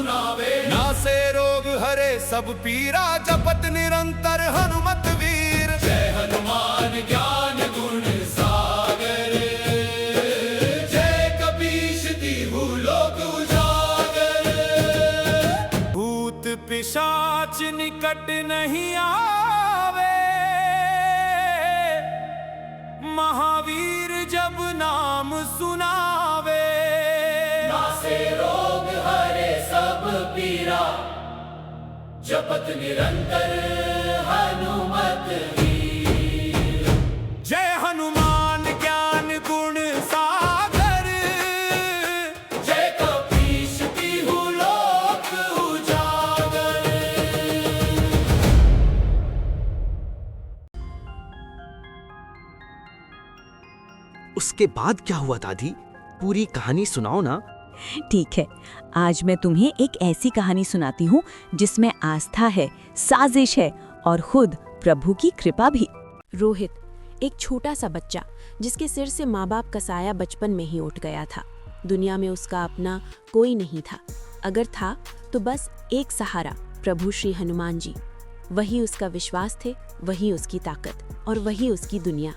सुनावे। नासे रोग हरे सब पीरा, जपत निरंतर हनुमत वीर। जय हनुमान ज्ञान गुण सागर, जय कपीश तिहु लोक उजागर। भूत पिशाच निकट नहीं आवे, महावीर जब नाम सुनावे। नासे रोग हरे सब पीरा, जपत निरंतर हनुमत वीर। जय हनुमान ज्ञान गुण सागर, जय कपीश तिहु लोक उजागर। उसके बाद क्या हुआ दादी? पूरी कहानी सुनाओ ना। ठीक है, आज मैं तुम्हें एक ऐसी कहानी सुनाती हूँ जिसमें आस्था है, साजिश है और खुद प्रभु की कृपा भी। रोहित एक छोटा सा बच्चा जिसके सिर से माँ बाप का साया बचपन में ही उठ गया था। दुनिया में उसका अपना कोई नहीं था, अगर था तो बस एक सहारा, प्रभु श्री हनुमान जी। वही उसका विश्वास थे, वही उसकी ताकत और वही उसकी दुनिया।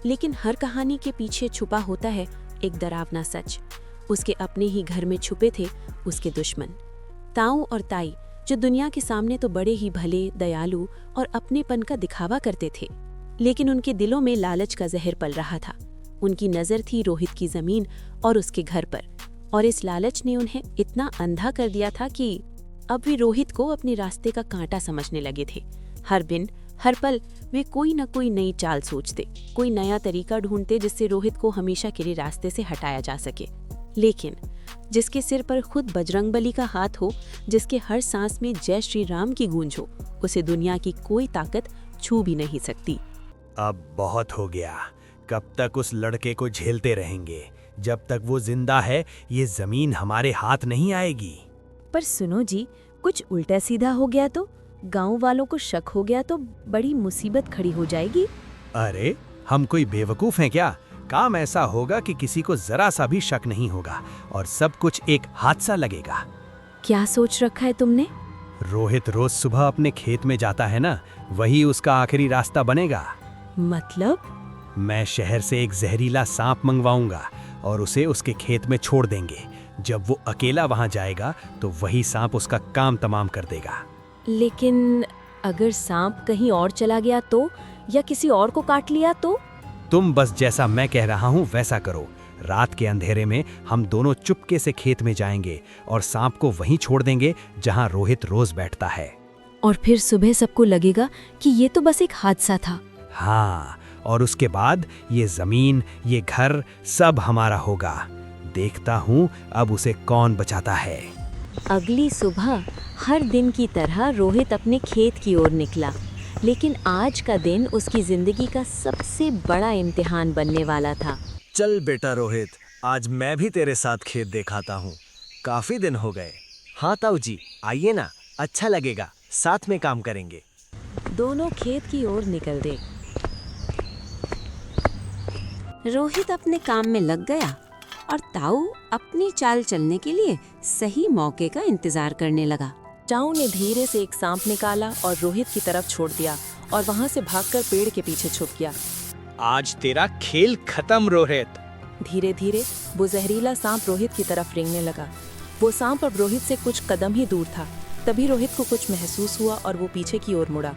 लेकिन हर कहानी के पीछे छुपा होता है एक डरावना सच। उसके अपने ही घर में छुपे थे उसके दुश्मन, ताऊ और ताई, जो दुनिया के सामने तो बड़े ही भले, दयालु और अपनेपन का दिखावा करते थे, लेकिन उनके दिलों में लालच का जहर पल रहा था। उनकी नजर थी रोहित की जमीन और उसके घर पर, और इस लालच ने उन्हें इतना अंधा कर दिया था कि अब वे रोहित को अपने रास्ते का कांटा समझने लगे थे। हर दिन हर पल वे कोई न कोई नई चाल सोचते, कोई नया तरीका ढूंढते जिससे रोहित को हमेशा के लिए रास्ते से हटाया जा सके। लेकिन जिसके सिर पर खुद बजरंगबली का हाथ हो, जिसके हर सांस में जय श्री राम की गूंज हो, उसे दुनिया की कोई ताकत छू भी नहीं सकती। अब बहुत हो गया, कब तक उस लड़के को झेलते रहेंगे? जब तक वो जिंदा है ये जमीन हमारे हाथ नहीं आएगी। पर सुनो जी, कुछ उल्टा सीधा हो गया तो, गांव वालों को शक हो गया तो बड़ी मुसीबत खड़ी हो जाएगी। अरे हम कोई बेवकूफ हैं क्या? काम ऐसा होगा कि किसी को जरा सा भी शक नहीं होगा और सब कुछ एक हादसा लगेगा। क्या सोच रखा है तुमने? रोहित रोज सुबह अपने खेत में जाता है ना, वही उसका आखिरी रास्ता बनेगा। मतलब? मैं शहर से एक जहरीला सांप मंगवाऊंगा और उसे उसके खेत में छोड़ देंगे। जब वो अकेला वहां जाएगा तो वही सांप उसका काम तमाम कर देगा। लेकिन अगर सांप कहीं और चला गया तो, या किसी और को काट लिया तो? तुम बस जैसा मैं कह रहा हूँ वैसा करो। रात के अंधेरे में हम दोनों चुपके से खेत में जाएंगे और सांप को वहीं छोड़ देंगे जहाँ रोहित रोज बैठता है। और फिर सुबह सबको लगेगा कि ये तो बस एक हादसा था। हाँ, और उसके बाद ये जमीन, ये घर सब हमारा होगा। देखता हूँ अब उसे कौन बचाता है। अगली सुबह हर दिन की तरह रोहित अपने खेत की ओर निकला, लेकिन आज का दिन उसकी जिंदगी का सबसे बड़ा इम्तिहान बनने वाला था। चल बेटा रोहित, आज मैं भी तेरे साथ खेत दिखाता हूँ। काफी दिन हो गए। हाँ ताऊ जी, आइए ना, अच्छा लगेगा, साथ में काम करेंगे। दोनों खेत की ओर निकल गए। रोहित अपने काम में लग गया और ताऊ अपनी चाल चलने के लिए सही मौके का इंतजार करने लगा। ताऊ ने धीरे से एक सांप निकाला और रोहित की तरफ छोड़ दिया और वहां से भागकर पेड़ के पीछे छुप गया। आज तेरा खेल खत्म रोहित। धीरे धीरे वो जहरीला सांप रोहित की तरफ रेंगने लगा। वो सांप अब रोहित से कुछ कदम ही दूर था। तभी रोहित को कुछ महसूस हुआ और वो पीछे की ओर मुड़ा।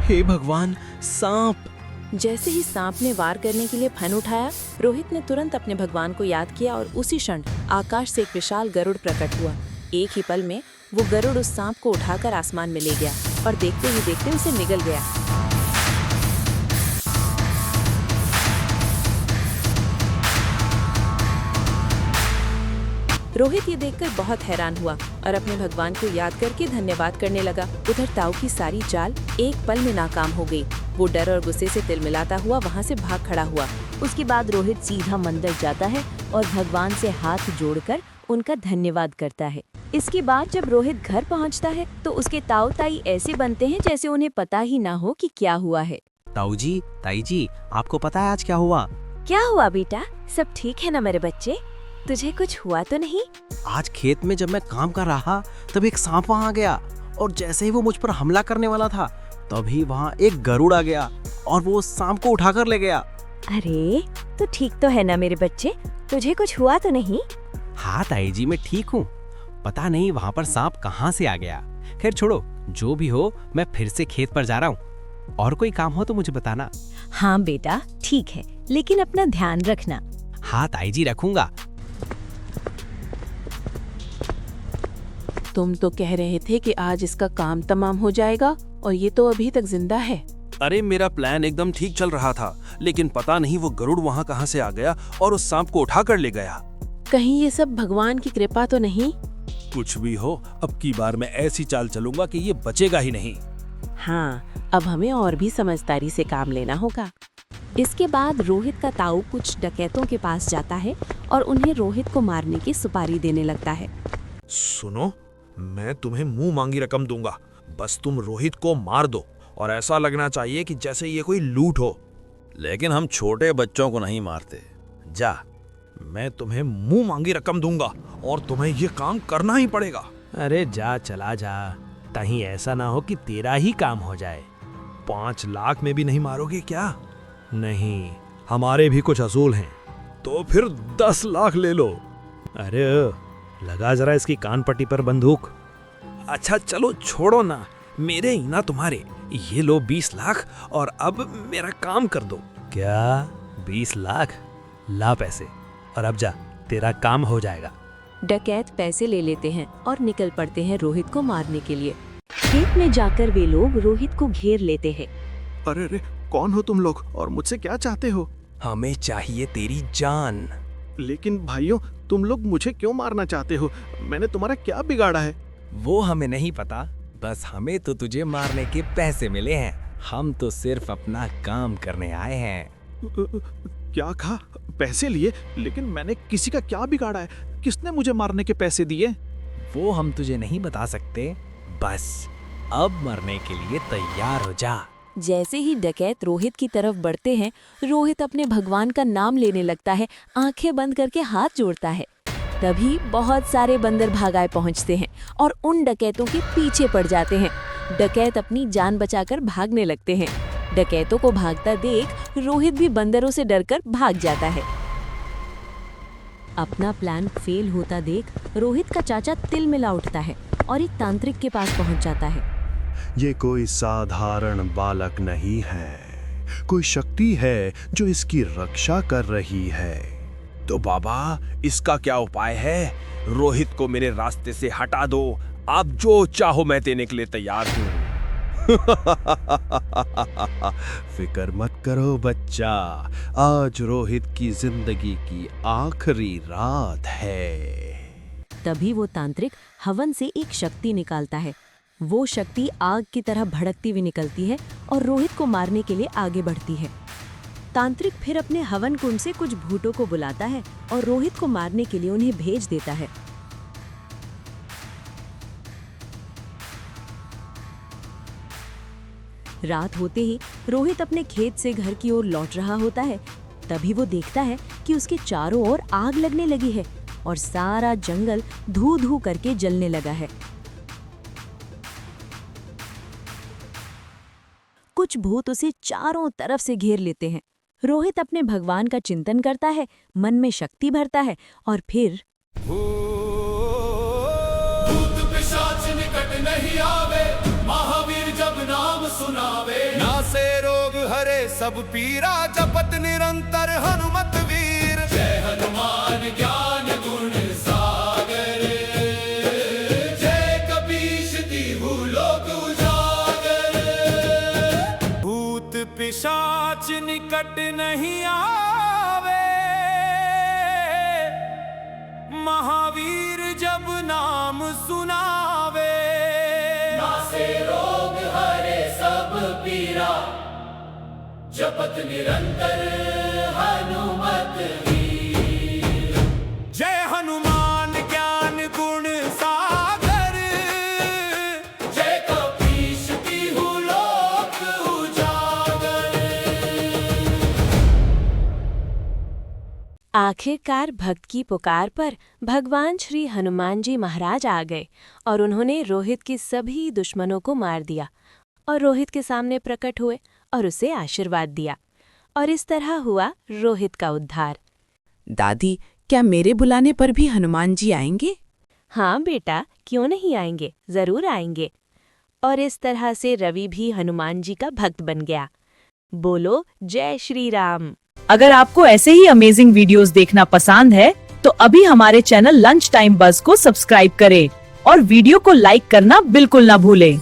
हे भगवान, सांप! जैसे ही सांप ने वार करने के लिए फन उठाया, रोहित ने तुरंत अपने भगवान को याद किया और उसी क्षण आकाश से एक विशाल गरुड़ प्रकट हुआ। एक ही पल में वो गरुड़ उस सांप को उठाकर आसमान में ले गया और देखते ही देखते उसे निगल गया। रोहित ये देखकर बहुत हैरान हुआ और अपने भगवान को याद करके धन्यवाद करने लगा। उधर ताऊ की सारी चाल एक पल में नाकाम हो गई। वो डर और गुस्से से तिलमिलाता हुआ वहाँ से भाग खड़ा हुआ। उसके बाद रोहित सीधा मंदिर जाता है और भगवान से हाथ जोड़कर उनका धन्यवाद करता है। इसके बाद जब रोहित घर पहुंचता है तो उसके ताऊ ताई ऐसे बनते हैं जैसे उन्हें पता ही ना हो कि क्या हुआ है। ताऊ जी, ताई जी, आपको पता है आज क्या हुआ? क्या हुआ बेटा? सब ठीक है ना मेरे बच्चे? तुझे कुछ हुआ तो नहीं? आज खेत में जब मैं काम कर रहा तब एक सांप वहां आ गया और जैसे ही वो मुझ पर हमला करने वाला था तभी वहां एक गरुड़ आ गया और वो उस सांप को उठाकर ले गया। अरे तो ठीक तो है ना मेरे बच्चे, तुझे कुछ हुआ तो नहीं? हाँ ताई जी, मैं ठीक हूँ। पता नहीं वहाँ पर सांप कहाँ से आ गया। खैर छोड़ो, जो भी हो मैं फिर से खेत पर जा रहा हूँ। और कोई काम हो तो मुझे बताना। हाँ बेटा ठीक है, लेकिन अपना ध्यान रखना। हाँ ताई जी, रखूंगा। तुम तो कह रहे थे कि आज इसका काम तमाम हो जाएगा और ये तो अभी तक जिंदा है। अरे मेरा प्लान एकदम ठीक चल रहा था, लेकिन पता नहीं वो गरुड़ वहाँ कहाँ से आ गया और उस सांप को उठा कर ले गया। कहीं ये सब भगवान की कृपा तो नहीं? कुछ भी हो, अब की बार मैं ऐसी चाल चलूंगा कि ये बचेगा ही नहीं। हाँ, अब हमें और भी समझदारी से काम लेना होगा। इसके बाद रोहित का ताऊ कुछ डकैतों के पास जाता है और उन्हें रोहित को मारने की सुपारी देने लगता है। सुनो, मैं तुम्हें मुंह मांगी रकम दूंगा, बस तुम रोहित को मार दो और ऐसा लगना चाहिए कि जैसे ये कोई लूट हो। लेकिन हम छोटे बच्चों को नहीं मारते। जा। मैं तुम्हें मुंह मांगी रकम दूंगा और तुम्हें ये काम करना ही पड़ेगा। अरे जा, चला जा, कहीं ऐसा ना हो कि तेरा ही काम हो जाए। 5 लाख में भी नहीं मारोगे क्या? नहीं, हमारे भी कुछ असूल हैं। तो फिर 10 लाख ले लो। अरे लगा जरा इसकी कान पट्टी पर बंदूक। अच्छा चलो छोड़ो ना, मेरे ही ना तुम्हारे। ये लो 20 लाख और अब मेरा काम कर दो। क्या 20 लाख? ला पैसे और अब जा, तेरा काम हो जाएगा। डकैत पैसे ले लेते हैं और निकल पड़ते हैं रोहित को मारने के लिए। खेत में जाकर वे लोग रोहित को घेर लेते हैं। अरे अरे, कौन हो तुम लोग और मुझसे क्या चाहते हो? हमें चाहिए तेरी जान। लेकिन भाइयों, तुम लोग मुझे क्यों मारना चाहते हो? मैंने तुम्हारा क्या बिगाड़ा है? वो हमें नहीं पता, बस हमें तो तुझे मारने के पैसे मिले हैं। हम तो सिर्फ अपना काम करने आए हैं। क्या कहा? पैसे लिए? लेकिन मैंने किसी का क्या बिगाड़ा है? किसने मुझे मारने के पैसे दिए? वो हम तुझे नहीं बता सकते, बस अब मरने के लिए तैयार हो जा। जैसे ही डकैत रोहित की तरफ बढ़ते हैं, रोहित अपने भगवान का नाम लेने लगता है, आंखें बंद करके हाथ जोड़ता है। तभी बहुत सारे बंदर भागाए पहुंचते हैं और उन डकैतों के पीछे पड़ जाते हैं। डकैत अपनी जान बचाकर भागने लगते हैं। डकैतों को भागता देख रोहित भी बंदरों से डरकर भाग जाता है। अपना प्लान फेल होता देख रोहित का चाचा तिलमिला उठता है और एक तांत्रिक के पास पहुंच जाता है। ये कोई साधारण बालक नहीं है, कोई शक्ति है जो इसकी रक्षा कर रही है। तो बाबा, इसका क्या उपाय है? रोहित को मेरे रास्ते से हटा दो। आप जो चाहो मैं देने के लिए तैयार हूँ। फिक्र मत करो बच्चा, आज रोहित की जिंदगी की आखिरी रात है। तभी वो तांत्रिक हवन से एक शक्ति निकालता है। वो शक्ति आग की तरह भड़कती हुई निकलती है और रोहित को मारने के लिए आगे बढ़ती है। तांत्रिक फिर अपने हवन कुंड से कुछ भूतों को बुलाता है और रोहित को मारने के लिए उन्हें भेज देता है। रात होते ही रोहित अपने खेत से घर की ओर लौट रहा होता है। तभी वो देखता है कि उसके चारों ओर आग लगने लगी है और सारा जंगल धू धू करके जलने लगा है। कुछ भूत उसे चारों तरफ से घेर लेते हैं। रोहित अपने भगवान का चिंतन करता है, मन में शक्ति भरता है और फिर भूत पिशाच निकट नहीं आवे, महावीर जब नाम सुनावे। नासे रोग हरे सब पीरा, जपत निरंतर हनुमत वीर। जय हनुमान ज्ञान गुण सागर, जय कपीश तिहु लोक उजागर। भूत पिशाच निकट नहीं आवे, महावीर जब नाम सुनावे। नासे रोग हरे सब पीरा, जपत निरंतर हनुमत वीर। जय हनुमान ज्ञान गुण सागर, जय कपीश तिहु लोक उजागर। आखिरकार भक्त की पुकार पर भगवान श्री हनुमान जी महाराज आ गए और उन्होंने रोहित के सभी दुश्मनों को मार दिया और रोहित के सामने प्रकट हुए और उसे आशीर्वाद दिया। और इस तरह हुआ रोहित का उद्धार। दादी, क्या मेरे बुलाने पर भी हनुमान जी आएंगे? हाँ बेटा, क्यों नहीं आएंगे, जरूर आएंगे। और इस तरह से रवि भी हनुमान जी का भक्त बन गया। बोलो जय श्री राम। अगर आपको ऐसे ही अमेजिंग वीडियोस देखना पसंद है तो अभी हमारे चैनल लंच टाइम बज़ को सब्सक्राइब करें और वीडियो को लाइक करना बिल्कुल ना भूलें।